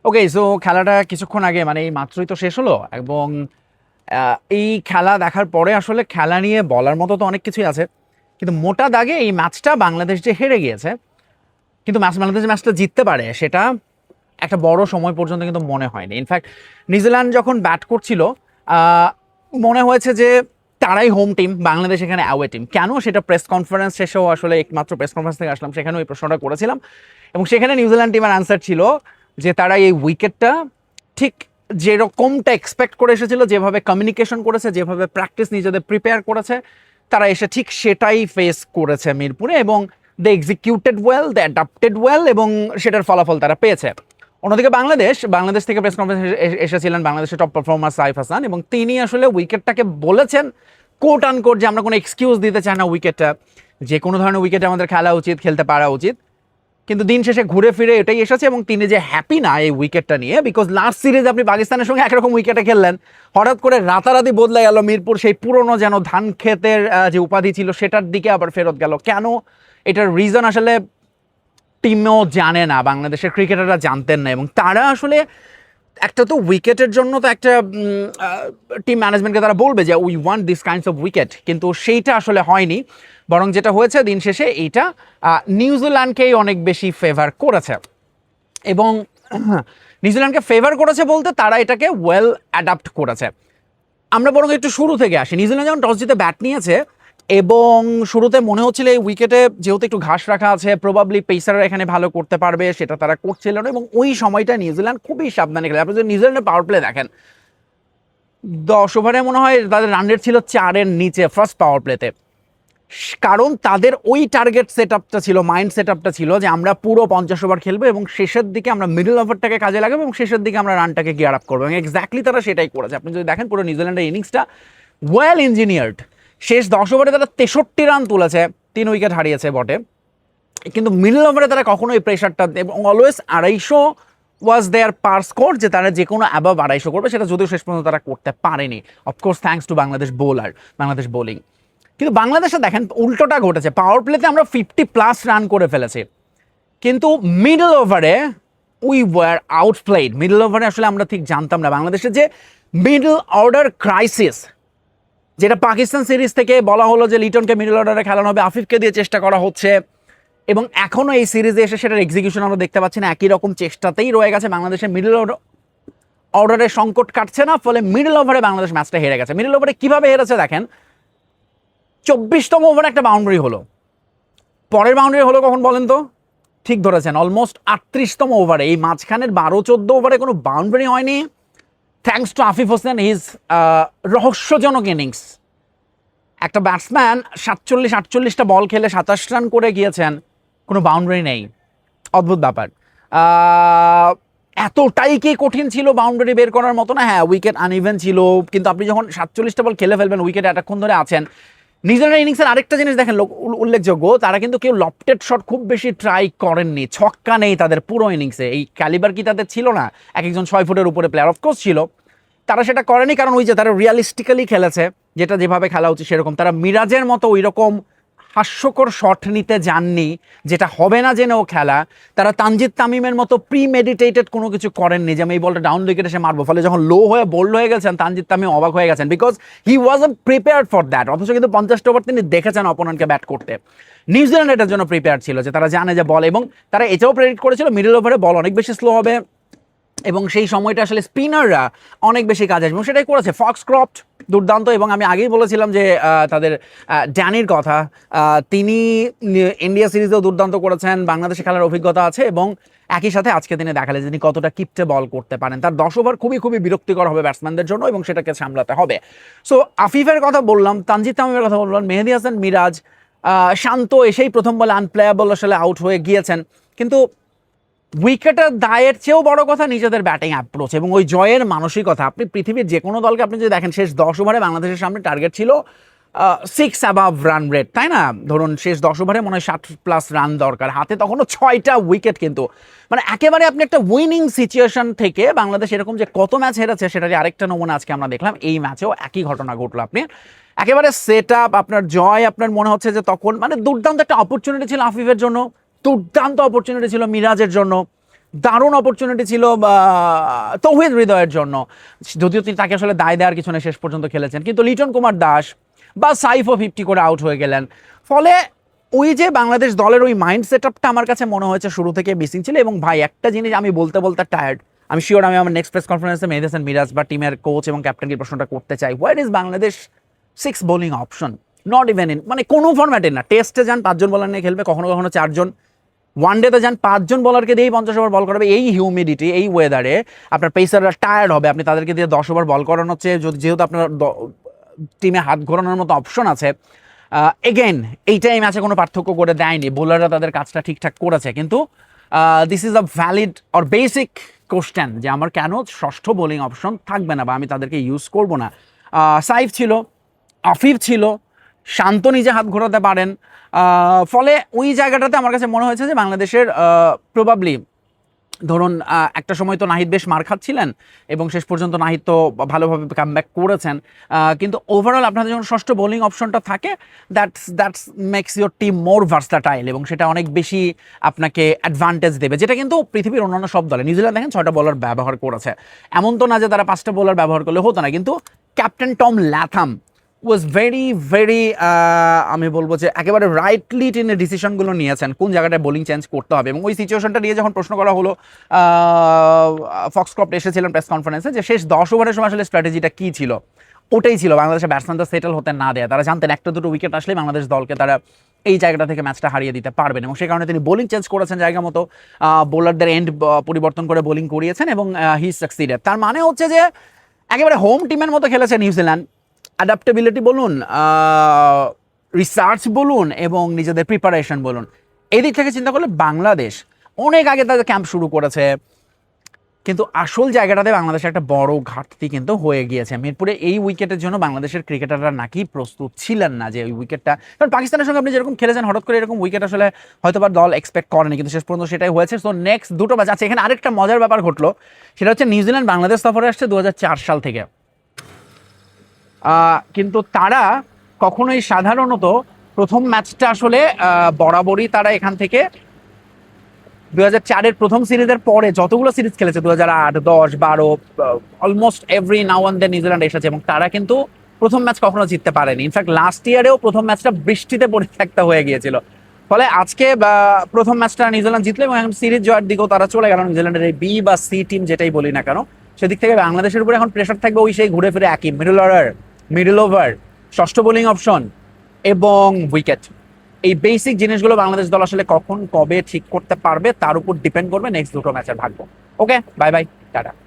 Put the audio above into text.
ওকে, so খেলাটা কিছুক্ষণ আগে মানে এই মাত্রই তো শেষ হলো এবং এই খেলা দেখার পরে আসলে খেলা নিয়ে বলার মতো তো অনেক কিছুই আছে, কিন্তু মোটা দাগে এই ম্যাচটা বাংলাদেশ যে হেরে গিয়েছে, কিন্তু বাংলাদেশ ম্যাচটা জিততে পারে সেটা একটা বড় সময় পর্যন্ত কিন্তু মনে হয়নি। ইনফ্যাক্ট নিউজিল্যান্ড যখন ব্যাট করছিল আহ, মনে হয়েছে যে তারাই হোম টিম, বাংলাদেশ এখানে অ্যাওয়ে টিম। কেন সেটা প্রেস কনফারেন্স শেষেও আসলে একমাত্র প্রেস কনফারেন্স থেকে আসলাম, সেখানেও এই প্রশ্নটা করেছিলাম এবং সেখানে নিউজিল্যান্ড টিমের আনসার ছিল যে তারা এই উইকেটটা ঠিক যেরকমটা এক্সপেক্ট করে এসেছিল, যেভাবে কমিউনিকেশন করেছে, যেভাবে প্র্যাকটিস নিজেদের প্রিপেয়ার করেছে, তারা এসে ঠিক সেটাই ফেস করেছে মিরপুরে এবং দে এক্সিকিউটেড ওয়েল, দে অ্যাডাপ্টেড ওয়েল এবং সেটার ফলাফল তারা পেয়েছে। অন্যদিকে বাংলাদেশ থেকে প্রেস কনফারেন্স এসেছিলেন বাংলাদেশের টপ পারফর্মার সাইফ হাসান এবং তিনি আসলে উইকেটটাকে বলেছেন কোট আনকোট যে আমরা কোনো এক্সকিউজ দিতে চাই না উইকেটটা, যে কোনো ধরনের উইকেটে আমাদের খেলা উচিত, খেলতে পারা উচিত। কিন্তু দিন শেষে ঘুরে ফিরে এটাই এসেছে এবং তিনি যে হ্যাপি না এই উইকেটটা নিয়ে, বিকজ লাস্ট সিরিজ আপনি পাকিস্তানের সঙ্গে একরকম উইকেটে খেললেন, হঠাৎ করে রাতারাতি বদলে গেল মিরপুর সেই পুরনো যেন ধান ক্ষেতের যে উপাধি ছিল সেটার দিকে আবার ফেরত গেল। কেন? এটার রিজন আসলে টিমও জানে না, বাংলাদেশের ক্রিকেটাররা জানতেন না এবং তারা আসলে একটা তো উইকেটের জন্য তো একটা টিম ম্যানেজমেন্টকে তারা বলবে যে we want this kinds of wicket, কিন্তু সেইটা আসলে হয়নি। বরং যেটা হয়েছে দিন শেষে এইটা নিউজিল্যান্ডকেই অনেক বেশি ফেভার করেছে এবং নিউজিল্যান্ডকে ফেভার করেছে বলতে তারা এটাকে ওয়েল অ্যাডাপ্ট করেছে। আমরা বরং একটু শুরু থেকে আসি। নিউজিল্যান্ড যখন টস জিতে ব্যাট নিয়েছে এবং শুরুতে মনে হচ্ছিল এই উইকেটে যেহেতু একটু ঘাস রাখা আছে, প্রবাবলি পেসাররা এখানে ভালো করতে পারবে, সেটা তারা করছিল না এবং ওই সময়টা নিউজিল্যান্ড খুবই সাবধানে খেলে। আপনি যদি নিউজিল্যান্ডের পাওয়ার প্লে দেখেন, 10 ওভারে মনে হয় তাদের রান রেট ছিল 4-এর নিচে ফার্স্ট পাওয়ার প্লেতে। কারণ তাদের ওই টার্গেট সেট আপটা ছিল, মাইন্ড সেট আপটা ছিল যে আমরা পুরো 50 ওভার খেলবো এবং শেষের দিকে আমরা মিডল ওভারটাকে কাজে লাগাবো এবং শেষের দিকে আমরা রানটাকে গিয়ার আপ করবো এবং এক্স্যাক্টলি তারা সেটাই করেছে। আপনি যদি দেখেন পুরো নিউজিল্যান্ডের ইনিংসটা ওয়েল ইঞ্জিনিয়ার্ড। শেষ 10 ওভারে তারা 63 রান তুলেছে, 3 উইকেট হারিয়েছে বটে, কিন্তু মিডল ওভারে তারা কখনোই প্রেশারটা এবং অলওয়েজ 250 ওয়াজ দেয়ার পার স্কোর, যে তারা যে কোনো অ্যাবাভ 250 করবে, সেটা যদিও শেষ পর্যন্ত তারা করতে পারেনি, of course thanks to Bangladesh bowler, Bangladesh bowling. কিন্তু বাংলাদেশে দেখেন উল্টোটা ঘটেছে, পাওয়ার প্লেতে আমরা 50+ রান করে ফেলেছি, কিন্তু মিডল ওভারে উই ওয়ার আউটপ্লেড। মিডল ওভারে আসলে আমরা ঠিক জানতাম না বাংলাদেশের যে মিডল অর্ডার ক্রাইসিস, যেটা পাকিস্তান সিরিজ থেকে বলা হলো যে লিটনকে মিডল অর্ডারে খেলানো হবে, আফিফকে দিয়ে চেষ্টা করা হচ্ছে এবং এখনও এই সিরিজে এসে সেটার এক্সিকিউশন আমরা দেখতে পাচ্ছি না। একই রকম চেষ্টাতেই রয়ে গেছে, বাংলাদেশের মিডল অর্ডারের সংকট কাটছে না, ফলে মিডল ওভারে বাংলাদেশ ম্যাচটা হেরে গেছে। মিডল ওভারে কিভাবে হেরেছে দেখেন, 24তম ওভারে একটা বাউন্ডারি হলো, পরের বাউন্ডারি হলো কখন বলেন তো? ঠিক ধরেছেন, অলমোস্ট 38তম ওভারে। এই মাঝখানের 12-14 ওভারে কোনো বাউন্ডারি হয়নি, thanks to Afif Hossain, his রহস্যজনক ইনিংস। একটা ব্যাটসম্যান 47-48টা বল খেলে 27 রান করে গিয়েছেন, কোনো বাউন্ডারি নেই, অদ্ভুত ব্যাপার। এতটাই কি কঠিন ছিল বাউন্ডারি বের করার মতো না? হ্যাঁ, উইকেট আনইভেন ছিল, কিন্তু আপনি যখন 47টা বল খেলে ফেলবেন, উইকেট এতক্ষণ ধরে আছেন। নিউজিল্যান্ডের ইনিংসের আরেকটা জিনিস দেখেন উল্লেখযোগ্য, তারা কিন্তু কেউ লফটেড শট খুব বেশি ট্রাই করেননি, ছক্কা নেই তাদের পুরো ইনিংসে। এই ক্যালিবার কি তাদের ছিল না? এক একজন 6 ফুটের উপরে প্লেয়ার, অফকোর্স ছিল, তারা সেটা করেনি কারণ ওই যে তারা রিয়ালিস্টিক্যালি খেলেছে, যেটা যেভাবে খেলা উচিত সেরকম। তারা মিরাজের মতো ওই রকম হাস্যকর শট নিতে যাননি, যেটা হবে না জেনেও খেলা। তারা তানজিদ তামিমের মতো প্রিমেডিটেটেড কোনো কিছু করেননি যে আমি এই বলটা ডাউন উইকেটে এসে মারবো, ফলে যখন লো হয়ে বোল্ড হয়ে গেছেন তানজিদ তামিম অবাক হয়ে গেছেন, because he wasn't prepared for that. অথচ কিন্তু 50টা ওভার তিনি দেখেছেন অপোনেন্টকে ব্যাট করতে। নিউজিল্যান্ড এটার জন্য প্রিপেয়ার ছিল, যে তারা জানে যে বল, এবং তারা এটাও প্রেডিক্ট করেছিল মিডল ওভারে বল অনেক বেশি স্লো হবে এবং সেই সময়টা আসলে স্পিনাররা অনেক বেশি কাজ আসবে, সেটাই করেছে। ফক্সক্রফট দুর্দান্ত, এবং আমি আগেই বলেছিলাম যে তাদের ড্যানির কথা, তিনি ইন্ডিয়া সিরিজেও দুর্দান্ত করেছেন, বাংলাদেশে খেলার অভিজ্ঞতা আছে এবং একই সাথে আজকে তিনি দেখালেন তিনি কতটা কিপটে বল করতে পারেন। তার 10 ওভার খুবই খুবই বিরক্তিকর হবে ব্যাটসম্যানদের জন্য এবং সেটাকে সামলাতে হবে। সো আফিফের কথা বললাম, তানজিদ তামিমের কথা বললাম, মেহেদী হাসান মিরাজ শান্ত এসেই প্রথম বলে আনপ্লেয়াবল আসলে আউট হয়ে গিয়েছেন, কিন্তু উইকেটের দায়ের চেয়েও বড় কথা নিজেদের ব্যাটিং অ্যাপ্রোচ এবং ওই জয়ের মানসিকতা। আপনি পৃথিবীর যে কোনো দলকে আপনি যদি দেখেন, শেষ 10 ওভারে বাংলাদেশের সামনে টার্গেট ছিল 6 অ্যাবাভ রান রেট, তাই না? ধরুন শেষ 10 ওভারে মনে হয় 60+ রান দরকার, হাতে তখনও 6টা উইকেট, কিন্তু মানে একেবারে আপনি একটা উইনিং সিচুয়েশন থেকে বাংলাদেশ এরকম যে কত ম্যাচ হেরেছে সেটারই আরেকটা নমুনা আজকে আমরা দেখলাম। এই ম্যাচেও একই ঘটনা ঘটলো, আপনি একেবারে সেট আপ, আপনার জয়, আপনার মনে হচ্ছে যে তখন মানে দুর্দান্ত একটা অপরচুনিটি ছিল আফিফের জন্য, দুর্দান্ত অপরচুনিটি ছিল মিরাজের জন্য, দারুণ অপরচুনিটি ছিল তৌহিদ হৃদয়ের জন্য, যদিও তিনি তাকে আসলে দায় দেওয়ার কিছু না, শেষ পর্যন্ত খেলেছেন, কিন্তু লিটন কুমার দাস বা সাইফও 50 করে আউট হয়ে গেলেন। ফলে ওই যে বাংলাদেশ দলের ওই মাইন্ড সেট আপটা আমার কাছে মনে হয়েছে শুরু থেকে মিসিং ছিল। এবং ভাই একটা জিনিস আমি বলতে বলতে টায়ার্ড, আমি শিওর আমি আমার নেক্সট প্রেস কনফারেন্সে মেহেদী হাসান মিরাজ বা টিমের কোচ এবং ক্যাপ্টেনকে প্রশ্নটা করতে চাই, where is Bangladesh 6 bowling option, not even in, মানে কোনো ফরম্যাটে না। টেস্টে যান 5 জন বোলার নিয়ে খেলবে, কখনো কখনো 4 জন, ওয়ান ডেতে যান 5 জন বলারকে দিয়েই 50 ওভার বল করাবে। এই হিউমিডিটি, এই ওয়েদারে আপনার পেসাররা টায়ার্ড হবে, আপনি তাদেরকে দিয়ে 10 ওভার বল করানো হচ্ছে, যেহেতু আপনার টিমে হাত ঘোরানোর মতো অপশন আছে। এগেইন এইটা এই ম্যাচে কোনো পার্থক্য করে দেয়নি, বোলাররা তাদের কাজটা ঠিকঠাক করেছে, কিন্তু this is a valid or basic question যে আমার কেন ষষ্ঠ বোলিং অপশন থাকবে না বা আমি তাদেরকে ইউজ করব না। সাইফ ছিল, আফিফ ছিল, শান্ত নিজে হাত ঘোরাতে পারেন। ফলে ওই জায়গাটাতে আমার কাছে মনে হয়েছে যে বাংলাদেশের প্রবাবলি ধরুন একটা সময় তো নাহিদ বেশ মার খাচ্ছিলেন এবং শেষ পর্যন্ত নাহিদ তো ভালোভাবে কামব্যাক করেছেন, কিন্তু ওভারঅল আপনাদের যখন ষষ্ঠ বোলিং অপশনটা থাকে, that's makes your team more versatile এবং সেটা অনেক বেশি আপনাকে অ্যাডভান্টেজ দেবে, যেটা কিন্তু পৃথিবীর অন্যান্য সব দলে, নিউজিল্যান্ড দেখেন 6টা বোলার ব্যবহার করেছে, এমন তো না যে তারা 5টা বোলার ব্যবহার করলে হতো না, কিন্তু captain Tom Latham was very আমি বলবো যে একেবারে রাইটলি তিনি ডিসিশনগুলো নিয়েছেন কোন জায়গাটায় বোলিং চেঞ্জ করতে হবে। এবং ওই সিচুয়েশনটা নিয়ে যখন প্রশ্ন করা হলো, ফক্সকপ্ট এসেছিলেন প্রেস কনফারেন্সে যে শেষ 10 ওভারের সময় আসলে স্ট্র্যাটেজিটা কী ছিল, ওটাই ছিল বাংলাদেশের ব্যাটসম্যানদের সেটেল হতে না দেয়া। তারা জানতেন একটা দুটো উইকেট আসলে বাংলাদেশ দলকে তারা এই জায়গাটা থেকে ম্যাচটা হারিয়ে দিতে পারবেন, এবং সেই কারণে তিনি বোলিং চেঞ্জ করেছেন জায়গা মতো, বোলারদের এন্ড পরিবর্তন করে বোলিং করিয়েছেন এবং হি সাকসিডেড। তার মানে হচ্ছে যে একেবারে হোম টিমের মতো খেলেছে নিউজিল্যান্ড। অ্যাডাপ্টেবিলিটি বলুন, রিসার্চ বলুন এবং নিজেদের প্রিপারেশন বলুন, এই দিক থেকে চিন্তা করলে বাংলাদেশ অনেক আগে তাদের ক্যাম্প শুরু করেছে, কিন্তু আসল জায়গাটাতে বাংলাদেশের একটা বড় ঘাটতি কিন্তু হয়ে গিয়েছে। মিরপুরে এই উইকেটের জন্য বাংলাদেশের ক্রিকেটাররা নাকি প্রস্তুত ছিলেন না, যে ওই উইকেটটা, কারণ পাকিস্তানের সঙ্গে আপনি যেরকম খেলেছেন হঠাৎ করে এরকম উইকেট আসলে হয়তো বা দল এক্সপেক্ট করেনি, কিন্তু শেষ পর্যন্ত সেটাই হয়েছে। সো নেক্সট দুটো ম্যাচ আছে। এখানে আরেকটা মজার ব্যাপার ঘটলো, সেটা হচ্ছে নিউজিল্যান্ড বাংলাদেশ সফরে আসছে 2004 সাল থেকে, কিন্তু তারা কখনোই সাধারণত প্রথম ম্যাচটা আসলে বরাবরই তারা এখান থেকে 2004-এর প্রথম সিরিজের পরে যতগুলো সিরিজ খেলেছে 2008, 10, 12, almost every now and then New Zealand এসেছে এবং তারা কিন্তু প্রথম ম্যাচ কখনো জিততে পারেনি। ইনফ্যাক্ট লাস্ট ইয়ারেও প্রথম ম্যাচটা বৃষ্টিতে পরিত্যক্ত হয়ে গিয়েছিল। ফলে আজকে প্রথম ম্যাচটা নিউজিল্যান্ড জিতলো এবং এখন সিরিজ জয়ের দিকেও তারা চলে গেল। নিউজিল্যান্ডের এই বি বা সি টিম যেটাই বলি না কেন, সেদিক থেকে বাংলাদেশের উপরে এখন প্রেশার থাকবে ওই সেই ঘুরে ফিরে একই মিডল অর্ডার, মিডল ওভার, ষষ্ঠ বোলিং অপশন এবং উইকেট। এই বেসিক জিনিসগুলো বাংলাদেশ দল আসলে কখন কবে ঠিক করতে পারবে তার উপর ডিপেন্ড করবে নেক্সট দুটো ম্যাচের ভাগ্য। ওকে, বাই বাই, টাটা।